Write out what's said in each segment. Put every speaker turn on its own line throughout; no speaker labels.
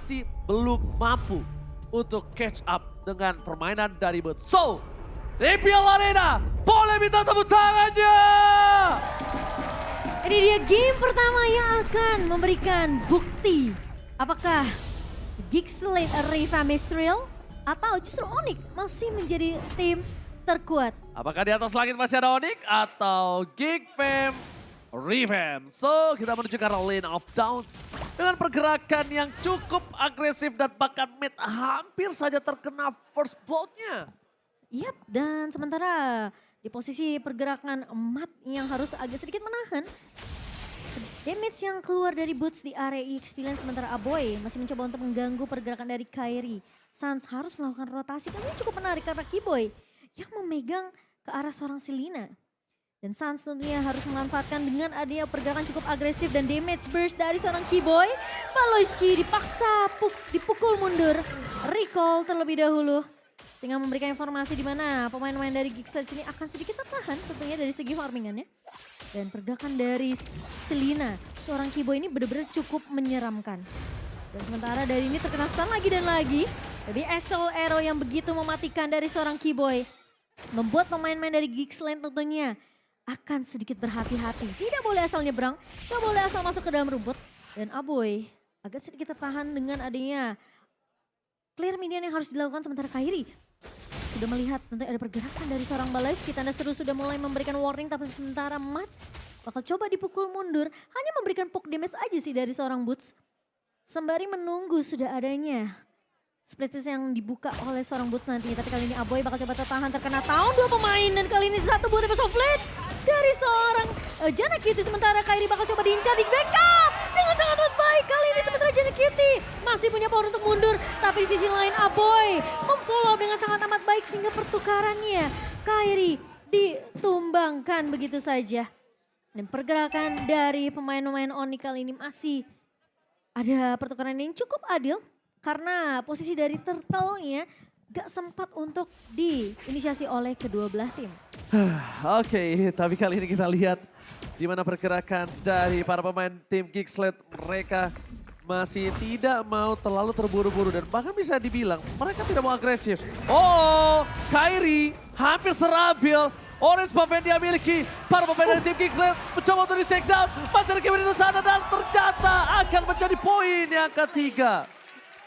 masih belum mampu untuk catch up dengan permainan dari Boots. So, Imperial Arena, boleh minta tepuk tangannya!
Ini dia game pertama yang akan memberikan bukti. Apakah Geekslate Riva Mistral atau justru Onyx masih menjadi tim terkuat?
Apakah di atas langit masih ada Onyx atau Geek Fam Revamp? So, kita menuju ke arah lane of down dengan pergerakan yang cukup agresif dan bahkan mid hampir saja terkena first blood-nya.
Yap, dan sementara di posisi pergerakan Mat yang harus agak sedikit menahan damage yang keluar dari Boots di area EX9, sementara Aboy masih mencoba untuk mengganggu pergerakan dari Kairi. Sans harus melakukan rotasi, kali ini cukup menarik karena Kiboy yang memegang ke arah seorang Selena. Dan Sans tentunya harus memanfaatkan dengan adanya pergerakan cukup agresif dan damage burst dari seorang Kiboy. Valoisky dipaksa dipukul mundur, recall terlebih dahulu. Sehingga memberikan informasi di mana pemain-pemain dari Geekslate sini akan sedikit tertahan tentunya dari segi farmingannya. Dan pergerakan dari Selena, seorang Kiboy ini benar-benar cukup menyeramkan. Dan sementara dari ini terkena stun lagi dan lagi. Tapi Soul Arrow yang begitu mematikan dari seorang Kiboy membuat pemain-pemain dari Geekslate tentunya akan sedikit berhati-hati. Tidak boleh asal nyebrang, tidak boleh asal masuk ke dalam rumput. Dan Aboy agak sedikit tertahan dengan adanya clear minion yang harus dilakukan, sementara Kairi sudah melihat tentu ada pergerakan dari seorang Valoisky. Tanda seru sudah mulai memberikan warning, tapi sementara Mat bakal coba dipukul mundur. Hanya memberikan poke damage aja sih dari seorang Boots. Sembari menunggu sudah adanya split piece yang dibuka oleh seorang Boots nanti. Tapi kali ini Aboy bakal coba tertahan, terkena tahun 2 pemain. Dan kali ini satu buat episode flat dari seorang Jana Cutie. Sementara Kairi bakal coba diincar di backup dengan sangat baik. Kali ini sementara Jana Cutie masih punya power untuk mundur. Tapi di sisi lain Aboy memfollow dengan sangat amat baik sehingga pertukarannya Kairi ditumbangkan begitu saja. Dan pergerakan dari pemain-pemain Onyx kali ini masih ada pertukaran yang cukup adil. Karena posisi dari turtle-nya gak sempat untuk diinisiasi oleh kedua belah tim.
Oke, tapi kali ini kita lihat di mana pergerakan dari para pemain tim Geekslate. Mereka masih tidak mau terlalu terburu-buru dan bahkan bisa dibilang mereka tidak mau agresif. Oh, Kairi hampir terambil. Orange buff yang dia miliki. Para pemain dari tim Geekslate mencoba untuk di take down. Masih ada game di sana dan ternyata akan menjadi poin yang ketiga.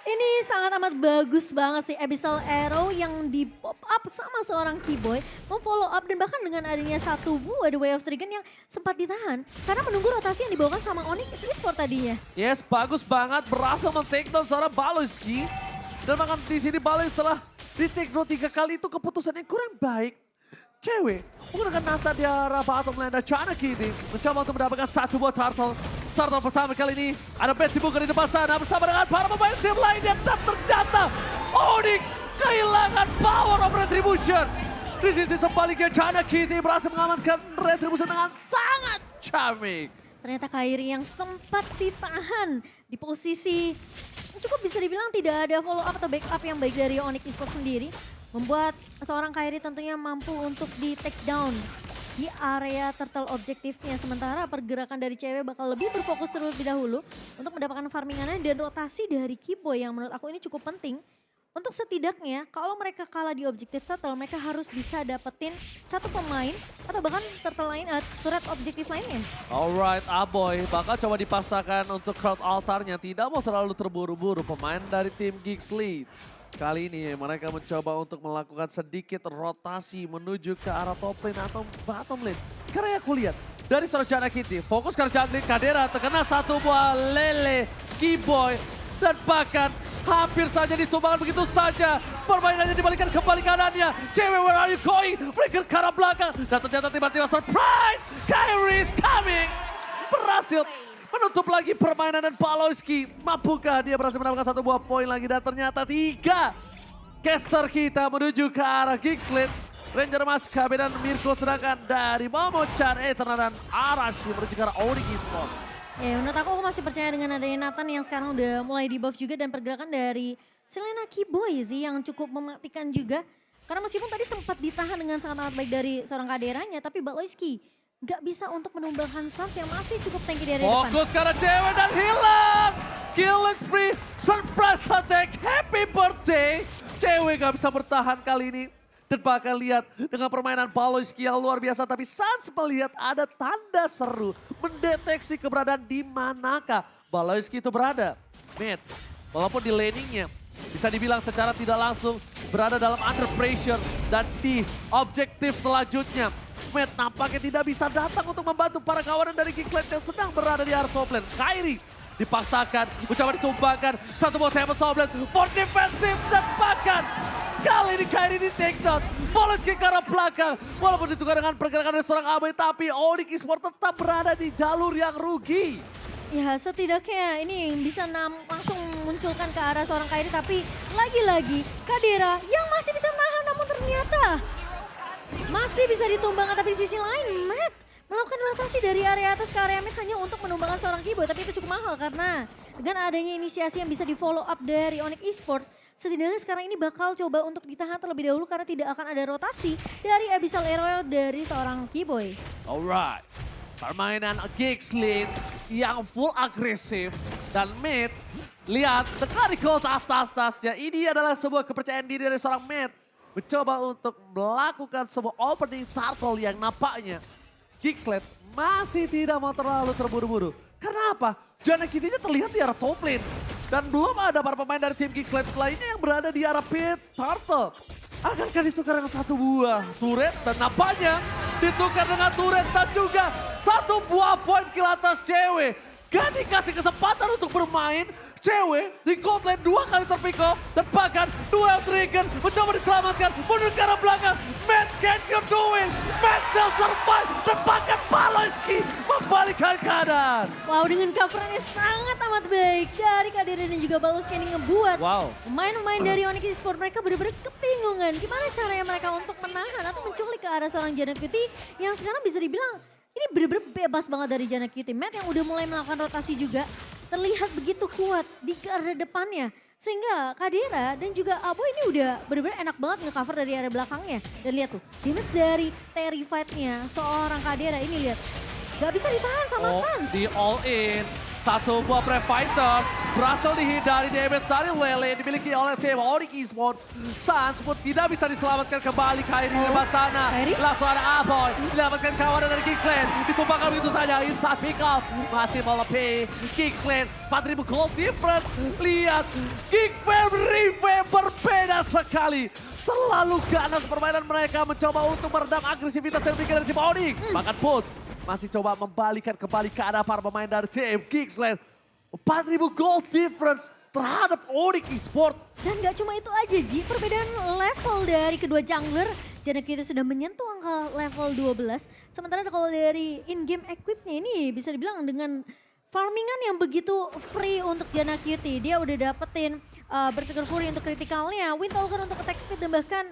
Ini sangat amat bagus banget sih Abyssal Arrow yang di pop up sama seorang Kiboy. Memfollow up dan bahkan dengan adanya satu buah The Way of Trigon yang sempat ditahan. Karena menunggu rotasi yang dibawakan sama Onyx Esports tadinya.
Yes, bagus banget. Berhasil men-take down seorang Valoisky. Dan bahkan di sini Valoisky telah di-take down 3 kali, itu keputusan yang kurang baik. Cewek menggunakan Nata di arah bottom lane dan Chana Kitty mencoba untuk mendapatkan satu buah turtle. Turtle pertama kali ini ada Bet dibuka di depan sana bersama dengan para pemain tim lainnya. Dan ternyata Onyx kehilangan power of retribution. Di sisi sebaliknya Chana Kitty berhasil mengamankan retribution dengan sangat charming.
Ternyata Kairi yang sempat ditahan di posisi cukup bisa dibilang tidak ada follow up atau backup yang baik dari Onyx Esports sendiri. Membuat seorang Kairi tentunya mampu untuk di take down di area turtle objektifnya. Sementara pergerakan dari cewek bakal lebih berfokus terlebih dahulu untuk mendapatkan farmingannya dan rotasi dari Kiboy yang menurut aku ini cukup penting. Untuk setidaknya kalau mereka kalah di objektif turtle, mereka harus bisa dapetin satu pemain atau bahkan turtle lain, turret objektif lainnya.
Alright, Aboy bakal coba dipaksakan untuk crowd altarnya. Tidak mau terlalu terburu-buru pemain dari tim Geekslate. Kali ini mereka mencoba untuk melakukan sedikit rotasi menuju ke arah top lane atau bottom lane. Karena aku lihat dari seorang Jana Kitty, fokus ke jungling Kadera, terkena satu buah lele Kiboy. Dan bahkan hampir saja ditumbangkan begitu saja. Permainannya dibalikan kembali kanannya. Cewek, where are you going? Flicker ke arah belakang. Dan ternyata tiba-tiba surprise! Kairi is coming! Berhasil menutup lagi permainan dan Valoisky. Mampukah dia berhasil mendapatkan satu buah poin lagi dan ternyata 3 caster kita menuju ke arah Geekslate. Ranger Mas, KB dan Mirko, sedangkan dari Momo-chan, Eternal dan Arashi menuju ke arah Onyx Esports.
Ya menurut aku masih percaya dengan adanya Nathan yang sekarang udah mulai di buff juga dan pergerakan dari Selena Kiboy sih yang cukup mematikan juga. Karena meskipun tadi sempat ditahan dengan sangat amat baik dari seorang kaderanya, tapi Valoisky nggak bisa untuk menumbangkan Sans yang masih cukup tanky dari depan.
Fokus karena cewek dan hilang. Killing spree, surprise attack, happy birthday. Cewek gak bisa bertahan kali ini. Dan bahkan lihat dengan permainan Baloyski yang luar biasa. Tapi Sans melihat ada tanda seru. Mendeteksi keberadaan di manakah Baloyski itu berada. Mid, walaupun di laningnya bisa dibilang secara tidak langsung berada dalam under pressure. Dan di objektif selanjutnya, Mid nampaknya tidak bisa datang untuk membantu para kawanan dari Geeksled yang sedang berada di area top lane. Kairi dipaksakan, mencoba ditumbangkan. Satu buah Table top lane for defensive dan bahkan kali ini Kairi di take down. Baloyski ke arah belakang. Walaupun ditukar dengan pergerakan dari seorang Abai, tapi Onyx Esports tetap berada di jalur yang rugi.
Ya setidaknya ini bisa langsung munculkan ke arah seorang Kairi, tapi lagi-lagi Kadera yang masih bisa nahan, namun ternyata masih bisa ditumbangkan. Tapi di sisi lain Matt melakukan rotasi dari area atas ke area mid hanya untuk menumbangkan seorang Kiboy, tapi itu cukup mahal karena dengan adanya inisiasi yang bisa di follow up dari Onyx Esports, setidaknya sekarang ini bakal coba untuk ditahan terlebih dahulu karena tidak akan ada rotasi dari Abyssal Arrow dari seorang Kiboy.
Alright, permainan Geeksled yang full agresif dan mid. Lihat, dekati gold atas-atasnya. Ini adalah sebuah kepercayaan diri dari seorang mid. Mencoba untuk melakukan sebuah opening turtle yang nampaknya Geeksled masih tidak mau terlalu terburu-buru. Karena apa? Jana Kitty-nya terlihat di arah top lane. Dan belum ada para pemain dari tim Geeksled lainnya yang berada di arah pit turtle. Akankah ditukar dengan satu buah turret? Dan nampaknya ditukar dengan turret dan juga satu buah point kill atas cewek. Gak dikasih kesempatan untuk bermain. Cewek di gold lane 2 kali terpick off. Dan bahkan duel trigger mencoba diselamatkan. Mundur ke arah belakang. Matt, can you do it? Matt still survive. Dan bahkan Baloyski membalikkan keadaan.
Wow, dengan coverannya sangat amat baik dari Kadera dan juga Baloyski ini ngebuat pemain-pemain dari Onyx Esports mereka benar-benar kebingungan. Gimana caranya mereka untuk menahan atau menculik ke arah seorang Jana Cutie yang sekarang bisa dibilang ini benar-benar bebas banget dari Jana Cutie. Matt yang udah mulai melakukan rotasi juga terlihat begitu kuat di garda depannya. Sehingga Kadera dan juga Abo ini udah benar-benar enak banget nge-cover dari area belakangnya. Dan lihat tuh, damage dari Terrified-nya seorang Kadera ini lihat. Gak bisa ditahan sama Sans.
Di all in. Satu buah Brave Fighters berhasil dihindari damage dari Lele yang dimiliki oleh tim Onyx Esports. Sans pun tidak bisa diselamatkan kembali. Kairi di depan sana. Langsung ada Aboy. Dilamatkan kawanan dari Geeksled. Ditumpahkan begitu saja. Inside pick up. Masih melebihi Geeksled. 4.000 gold difference. Lihat. Geekfam Revamp berbeda sekali. Terlalu ganas permainan mereka mencoba untuk meredam agresivitas yang dimiliki dari tim Onyx. Bahkan Bones masih coba membalikan kembali ke arah para pemain dari tim Geeksled. 4.000 gold difference terhadap Onyx Esports.
Dan gak cuma itu aja Ji, perbedaan level dari kedua jungler. Jana Cutie sudah menyentuh angka level 12. Sementara kalau dari in-game equipnya ini bisa dibilang dengan farmingan yang begitu free untuk Jana Cutie. Dia udah dapetin Berserker Fury untuk kritikalnya, Windtalker untuk attack speed dan bahkan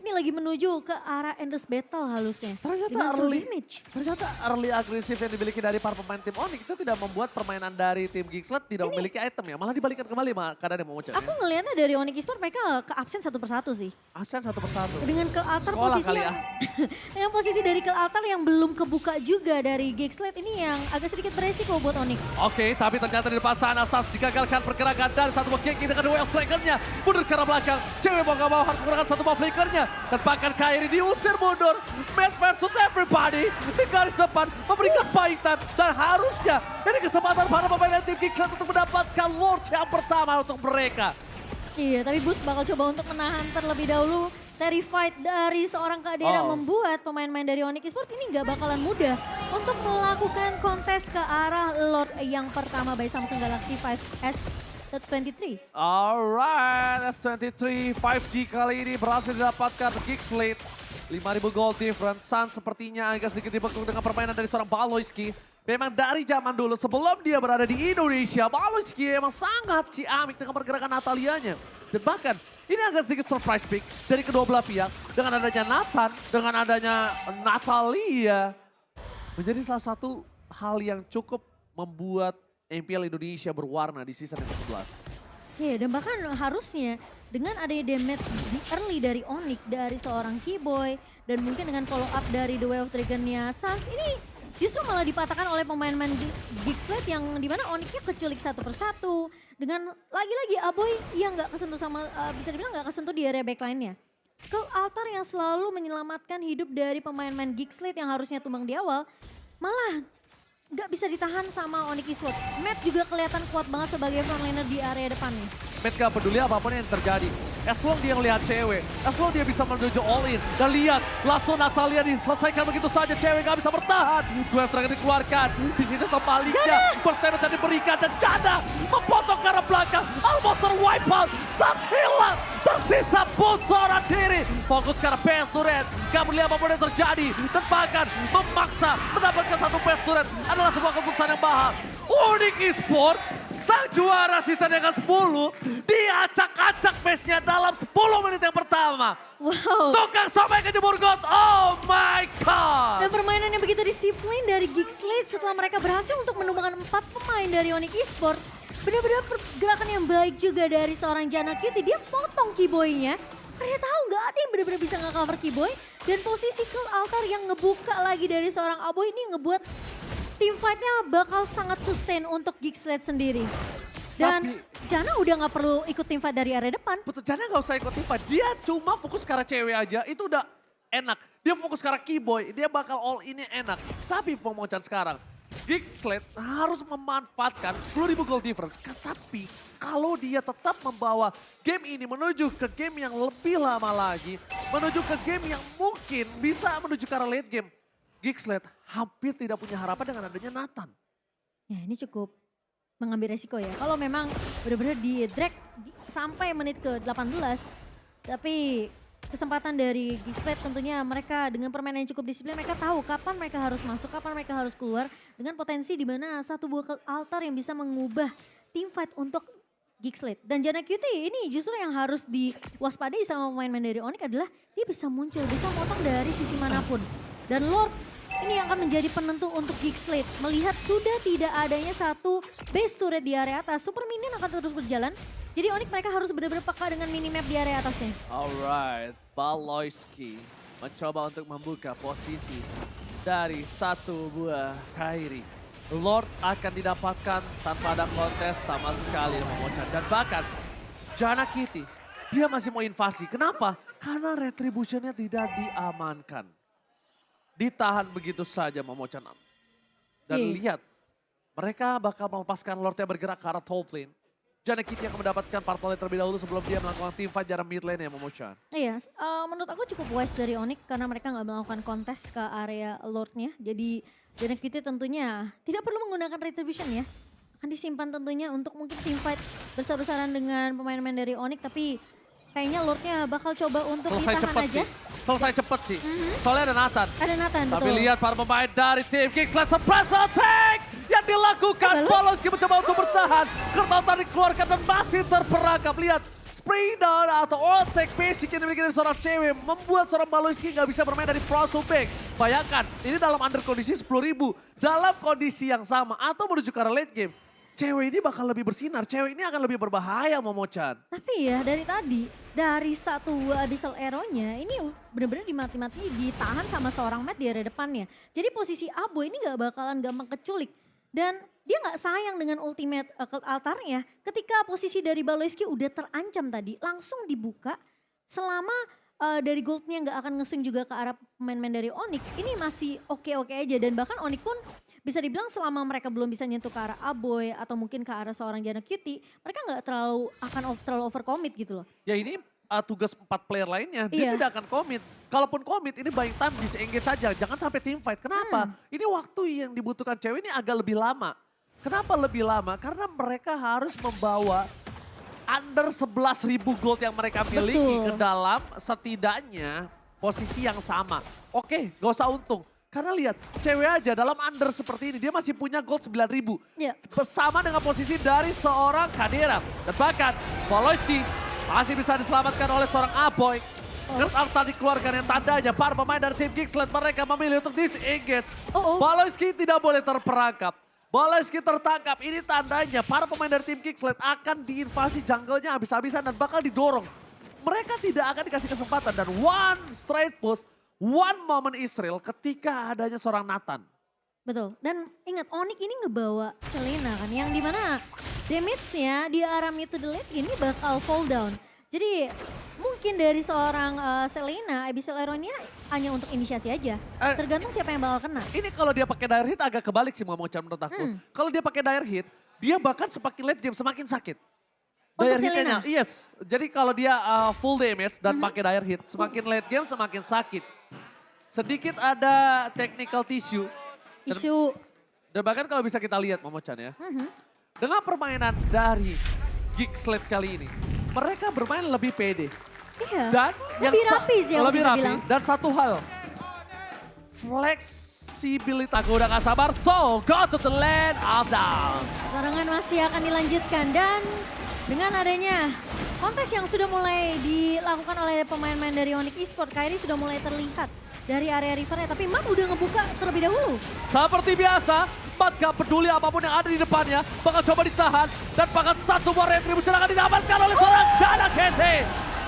ini lagi menuju ke arah Endless Battle halusnya.
Ternyata early agresif yang dimiliki dari para pemain tim Onyx itu tidak membuat permainan dari tim Geeksled tidak memiliki item ya. Malah dibalikan kembali keadaan yang memuncak.
Aku ngelihatnya dari Onyx Esports mereka ke absen satu persatu sih.
Absen satu persatu.
Dengan ke altar posisi yang, dengan posisi dari ke altar yang belum kebuka juga dari Geeksled ini yang agak sedikit beresiko buat Onyx.
Oke, tapi ternyata di depan sana Sans digagalkan pergerakan dari satu buah Genki dengan duel flankernya. Mundur ke arah belakang. Cewek mau gak mau harus menggunakan satu buah flankernya. Dan bahkan Kairi diusir mundur. Matt versus everybody. Di garis depan memberikan paitan. Dan harusnya ini kesempatan para pemain tim Geeksled untuk mendapatkan Lord yang pertama untuk mereka.
Iya, tapi Boots bakal coba untuk menahan terlebih dahulu. Terrified dari seorang Kadera membuat pemain-pemain dari Onyx Esports ini gak bakalan mudah untuk melakukan kontes ke arah Lord yang pertama by Samsung Galaxy 5S 23.
Alright, S23 5G kali ini berhasil didapatkan Geeksled. 5.000 gold difference. Sans sepertinya agak sedikit dibekuk dengan permainan dari seorang Baloyski. Memang dari zaman dulu sebelum dia berada di Indonesia, Baloyski emang sangat ciamik dengan pergerakan Natalianya. Dan bahkan ini agak sedikit surprise pick dari kedua belah pihak. Dengan adanya Nathan, dengan adanya Natalia. Menjadi salah satu hal yang cukup membuat MPL Indonesia berwarna di season yang ke-11.
Iya, dan bahkan harusnya dengan adanya damage early dari Onyx, dari seorang Keyboy, dan mungkin dengan follow up dari The Way of Dragon-nya Sans, ini justru malah dipatahkan oleh pemain-pemain Geekslate yang dimana Onyxnya keculik satu persatu. Dengan lagi-lagi Aboy yang nggak kesentuh sama, bisa dibilang nggak kesentuh di area backline-nya. Cult Altar yang selalu menyelamatkan hidup dari pemain-pemain Geekslate yang harusnya tumbang di awal, malah nggak bisa ditahan sama Onyx Esports. Matt juga kelihatan kuat banget sebagai frontliner di area depan nih.
Matt gak peduli apapun yang terjadi. As long dia ngelihat cewek, as long dia bisa menuju all in. Dan lihat, langsung Natalia diselesaikan begitu saja. Cewek gak bisa bertahan. Dua terakhir dikeluarkan. Di sisi sebaliknya, first damage yang diberikan. Dan Jana memotong ke arah belakang. Almost terwipe out. Sans hilang. Tersisa pun seorang diri. Fokus ke arah PS turret. Gak melihat apapun yang terjadi. Dan bahkan memaksa mendapatkan satu PS turret. Adalah sebuah keputusan yang mahal. Onyx Esports, sang juara season yang ke-10, diacak-acak pace-nya dalam 10 menit yang pertama.
Wow.
Tukang sampai ke jemur got, oh my god.
Dan permainan yang begitu disiplin dari Geekslate setelah mereka berhasil untuk menumbangkan 4 pemain dari Onyx Esports. Benar-benar pergerakan yang baik juga dari seorang Jana Cutie. Dia potong Keyboy-nya. Dia tahu nggak ada yang benar-benar bisa nge-cover Keyboy. Dan posisi Cult Altar yang ngebuka lagi dari seorang Aboy ini ngebuat team fight-nya bakal sangat sustain untuk Geekslate sendiri. Dan Jana udah nggak perlu ikut team fight dari area depan.
Betul, Jana gak usah ikut timpa, dia cuma fokus ke arah cewek aja, itu udah enak. Dia fokus ke arah Keyboy, dia bakal all ini enak. Tapi pemocan sekarang, Geekslate harus memanfaatkan 10.000 gold difference. Tapi kalau dia tetap membawa game ini menuju ke game yang lebih lama lagi, menuju ke game yang mungkin bisa menuju ke arah late game, Geekslate hampir tidak punya harapan dengan adanya Nathan.
Ya ini cukup mengambil resiko ya. Kalau memang benar-benar di drag sampai menit ke-18. Tapi kesempatan dari Geekslate tentunya mereka dengan permainan yang cukup disiplin. Mereka tahu kapan mereka harus masuk, kapan mereka harus keluar. Dengan potensi di mana satu buah altar yang bisa mengubah team fight untuk Geekslate. Dan Jana Cutie ini justru yang harus diwaspadai sama pemain-pemain dari Onyx adalah dia bisa muncul, bisa motong dari sisi manapun. Dan Lord ini yang akan menjadi penentu untuk Geekslate. Melihat sudah tidak adanya satu base turret di area atas, super minion akan terus berjalan. Jadi Onyx mereka harus benar-benar peka dengan minimap di area atasnya.
Alright, Baloyski mencoba untuk membuka posisi dari satu buah Kairi. Lord akan didapatkan tanpa ada kontes sama sekali Momocan. Dan bahkan Jana Cutie, dia masih mau invasi. Kenapa? Karena retributionnya tidak diamankan. Ditahan begitu saja Momocan. Dan lihat, mereka bakal melepaskan Lordnya bergerak ke arah top lane. Jana Cutie yang mendapatkan purple terlebih dahulu sebelum dia melakukan team fight jarak mid lane ya Momocan.
Iya, menurut aku cukup wise dari Onyx karena mereka nggak melakukan kontes ke area Lordnya. Jadi Jana Cutie tentunya tidak perlu menggunakan retribution ya. Akan disimpan tentunya untuk mungkin team fight besar-besaran dengan pemain-pemain dari Onyx. Tapi kayaknya Lordnya bakal coba untuk ditahan aja.
Selesai cepet sih. Soalnya ada Nathan.
Ada Nathan,
Tapi
betul.
lihat para pemain dari tim Geekslate surprise attack yang dilakukan. Baloyski mencoba untuk bertahan. Kertautan dikeluarkan dan masih terperangkap. Lihat spring down atau all attack basic yang dimiliki dari seorang cewek membuat seorang Baloyski nggak bisa bermain dari front to back. Bayangkan ini dalam under kondisi 10.000. Dalam kondisi yang sama atau menuju ke arah late game. Cewek ini bakal lebih bersinar, cewek ini akan lebih berbahaya Momo-chan.
Tapi ya dari tadi, dari satu Abyssal Arrow-nya ini benar-benar dimati-mati ditahan sama seorang Matt di area depannya. Jadi posisi Abo ini gak bakalan gampang keculik. Dan dia gak sayang dengan ultimate Cult Altarnya. Ketika posisi dari Baloyski udah terancam tadi, langsung dibuka selama dari goldnya nggak akan ngeswing juga ke arah pemain-pemain dari Onyx. Ini masih oke-oke aja dan bahkan Onyx pun bisa dibilang selama mereka belum bisa nyentuh ke arah Aboy atau mungkin ke arah seorang Jana Cutie, mereka nggak terlalu overcommit gitu loh.
Ya ini tugas 4 player lainnya, dia tidak akan commit. Kalaupun commit ini buying time bisa engage saja, jangan sampai team fight. Kenapa? Ini waktu yang dibutuhkan cewek ini agak lebih lama. Kenapa lebih lama? Karena mereka harus membawa under 11.000 gold yang mereka miliki ke dalam setidaknya posisi yang sama. Oke, gak usah untung. Karena lihat, cewek aja dalam under seperti ini, dia masih punya gold 9.000. Bersama dengan posisi dari seorang Kadira. Dan bahkan, Baloyski masih bisa diselamatkan oleh seorang Aboy. Cult Altar dikeluarkan yang tandanya para pemain dari tim Geekslate mereka memilih untuk disengage. Baloyski tidak boleh terperangkap. Baloyski tertangkap, ini tandanya para pemain dari tim Geekslate akan diinvasi jungle-nya habis-habisan dan bakal didorong. Mereka tidak akan dikasih kesempatan dan one straight push, one moment Israel ketika adanya seorang Nathan.
Betul. Dan ingat Onyx ini ngebawa Selena kan. Yang dimana damage-nya di arah mid to the late ini bakal fall down. Jadi mungkin dari seorang Selena, Abyssal Ironia hanya untuk inisiasi aja. Tergantung siapa yang bakal kena.
Ini kalau dia pakai dire hit agak kebalik sih mau menurut aku. Kalau dia pakai dire hit, dia bahkan semakin late game semakin sakit.
Untuk
Dire hitnya,
Selena?
yes. Jadi kalau dia full damage dan pakai dire hit, semakin late game semakin sakit. Sedikit ada technical tissue.
Isu.
Dan bahkan kalau bisa kita lihat Momo-chan ya. Dengan permainan dari Geek Slate kali ini. Mereka bermain lebih pede.
Iya.
Dan
lebih rapi sih aku
lebih
bisa
rapi.
bilang.
Dan satu hal. Flexibility. Aku udah gak sabar. So go to the land of down.
Larangan masih akan dilanjutkan dan dengan adanya kontes yang sudah mulai dilakukan oleh pemain-pemain dari Onyx Esports, Kairi sudah mulai terlihat dari area rivernya, tapi Mat udah ngebuka terlebih dahulu.
Seperti biasa, Mat gak peduli apapun yang ada di depannya, bakal coba ditahan dan bahkan satu more retribution akan didapatkan oleh seorang Jana Kente.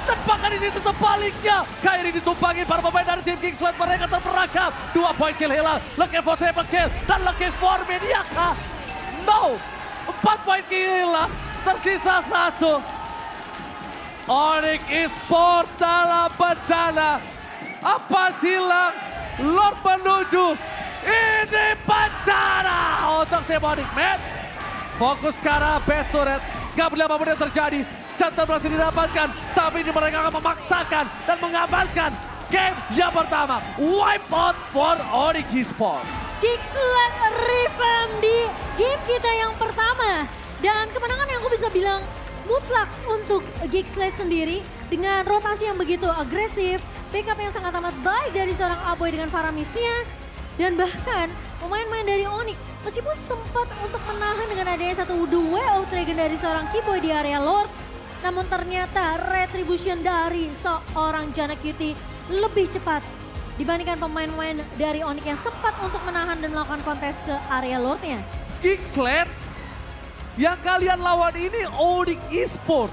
Dan bahkan di sisi sebaliknya, Kairi ditumpangi para pemain dari tim King Slate, mereka terperangkap. 2 poin kill hilang, looking for triple kill dan looking for Mediaka. No, 4 poin kill hilang, tersisa 1. Onyx Esports dalam bencana. Apabila Lord menuju, ini bencana untuk tim Onyx. Man, fokus ke arah base turret, gak boleh apapun yang terjadi. Shuttle berhasil didapatkan, tapi ini mereka akan memaksakan dan mengamankan game yang pertama. Wipe out for Onyx Esports.
Geek Slate revamp di game kita yang pertama. Dan kemenangan yang aku bisa bilang mutlak untuk Geek Slate sendiri dengan rotasi yang begitu agresif, backup yang sangat amat baik dari seorang Aboy dengan Faramisnya, dan bahkan pemain-pemain dari Onyx meskipun sempat untuk menahan dengan adanya satu way out dragon dari seorang Keyboy di area Lord, namun ternyata retribution dari seorang Jana Cutie lebih cepat dibandingkan pemain-pemain dari Onyx yang sempat untuk menahan dan melakukan kontes ke area Lordnya.
Geek Slate yang kalian lawan ini Onyx Esports.